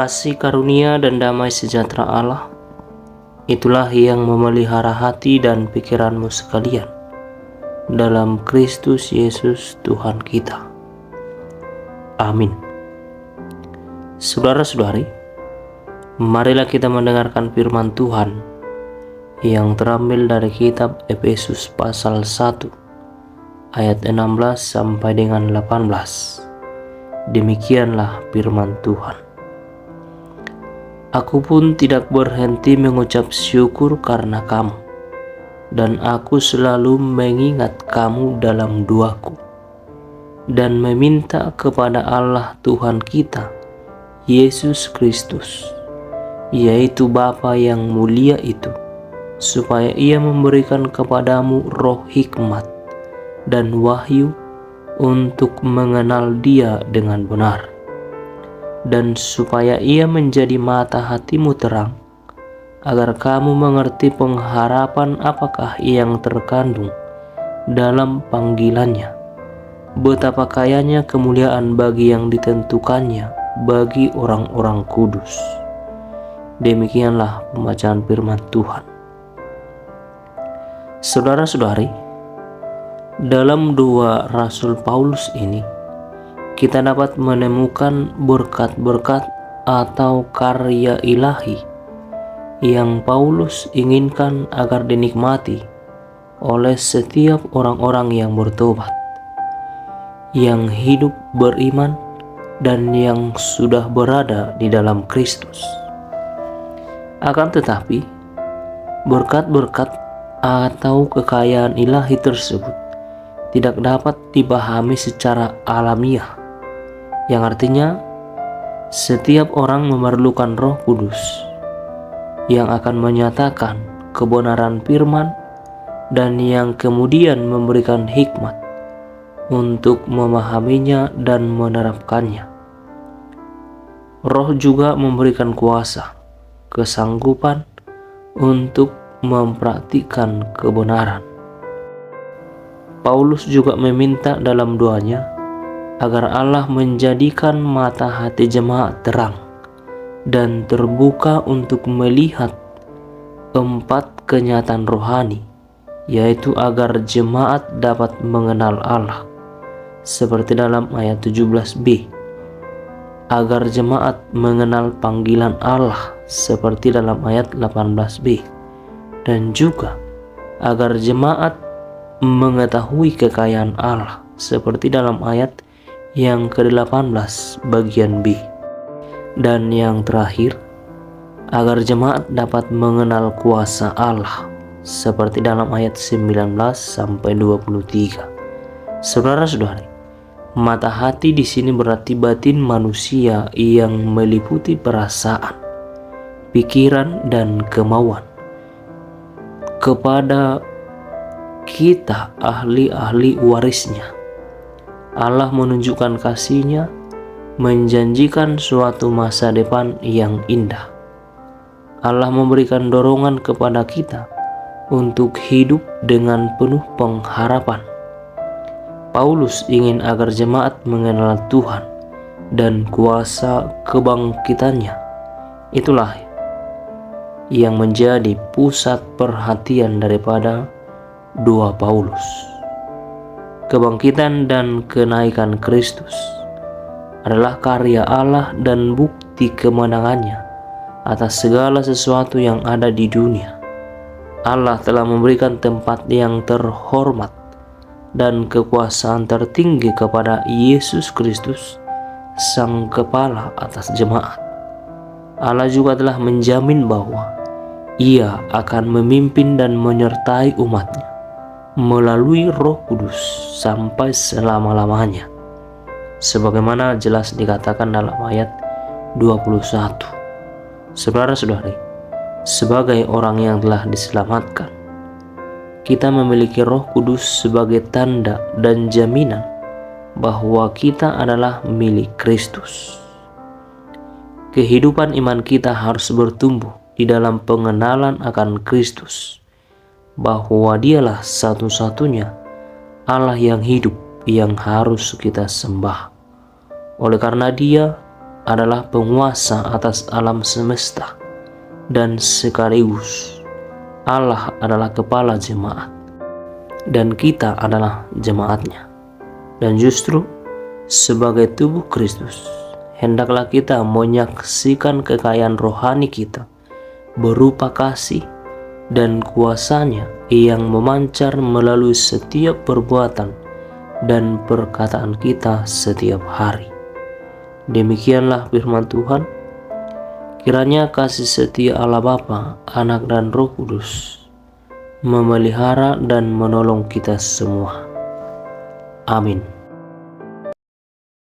Kasih karunia dan damai sejahtera Allah, itulah yang memelihara hati dan pikiranmu sekalian dalam Kristus Yesus Tuhan kita. Amin. Saudara-saudari, marilah kita mendengarkan firman Tuhan yang terambil dari kitab Efesus pasal 1 ayat 16 sampai dengan 18. Demikianlah firman Tuhan. Aku pun tidak berhenti mengucap syukur karena kamu, dan aku selalu mengingat kamu dalam doaku, dan meminta kepada Allah Tuhan kita, Yesus Kristus, yaitu Bapa yang mulia itu, supaya Ia memberikan kepadamu roh hikmat dan wahyu untuk mengenal Dia dengan benar, dan supaya Ia menjadi mata hatimu terang, agar kamu mengerti pengharapan apakah yang terkandung dalam panggilannya, betapa kayanya kemuliaan bagi yang ditentukannya bagi orang-orang kudus. Demikianlah pembacaan firman Tuhan. Saudara-saudari, dalam dua Rasul Paulus ini, kita dapat menemukan berkat-berkat atau karya ilahi yang Paulus inginkan agar dinikmati oleh setiap orang-orang yang bertobat, yang hidup beriman, dan yang sudah berada di dalam Kristus. Akan tetapi, berkat-berkat atau kekayaan ilahi tersebut tidak dapat dipahami secara alamiah, yang artinya setiap orang memerlukan Roh Kudus yang akan menyatakan kebenaran firman dan yang kemudian memberikan hikmat untuk memahaminya dan menerapkannya. Roh juga memberikan kuasa, kesanggupan untuk mempraktikkan kebenaran. Paulus juga meminta dalam doanya agar Allah menjadikan mata hati jemaat terang dan terbuka untuk melihat 4 kenyataan rohani, yaitu agar jemaat dapat mengenal Allah, seperti dalam ayat 17b, agar jemaat mengenal panggilan Allah, seperti dalam ayat 18b, dan juga agar jemaat mengetahui kekayaan Allah, seperti dalam ayat yang ke-18 bagian B. Dan yang terakhir, agar jemaat dapat mengenal kuasa Allah, seperti dalam ayat 19 sampai 23. Saudara-saudari, mata hati di sini berarti batin manusia yang meliputi perasaan, pikiran, dan kemauan. Kepada kita ahli-ahli warisnya, Allah menunjukkan kasih-Nya, menjanjikan suatu masa depan yang indah. Allah memberikan dorongan kepada kita untuk hidup dengan penuh pengharapan. Paulus ingin agar jemaat mengenal Tuhan dan kuasa kebangkitannya. Itulah yang menjadi pusat perhatian daripada doa Paulus. Kebangkitan dan kenaikan Kristus adalah karya Allah dan bukti kemenangannya atas segala sesuatu yang ada di dunia. Allah telah memberikan tempat yang terhormat dan kekuasaan tertinggi kepada Yesus Kristus, Sang Kepala atas jemaat. Allah juga telah menjamin bahwa Ia akan memimpin dan menyertai umat-Nya melalui Roh Kudus sampai selama-lamanya, sebagaimana jelas dikatakan dalam ayat 21. Saudara-saudari, sebagai orang yang telah diselamatkan, kita memiliki Roh Kudus sebagai tanda dan jaminan bahwa kita adalah milik Kristus. Kehidupan iman kita harus bertumbuh di dalam pengenalan akan Kristus, bahwa Dialah satu-satunya Allah yang hidup yang harus kita sembah. Oleh karena Dia adalah penguasa atas alam semesta, dan sekaligus Allah adalah kepala jemaat, dan kita adalah jemaatnya. Dan justru sebagai tubuh Kristus, hendaklah kita menyaksikan kekayaan rohani kita berupa kasih dan kuasanya yang memancar melalui setiap perbuatan dan perkataan kita setiap hari. Demikianlah firman Tuhan. Kiranya kasih setia Allah Bapa, Anak dan Roh Kudus memelihara dan menolong kita semua. Amin.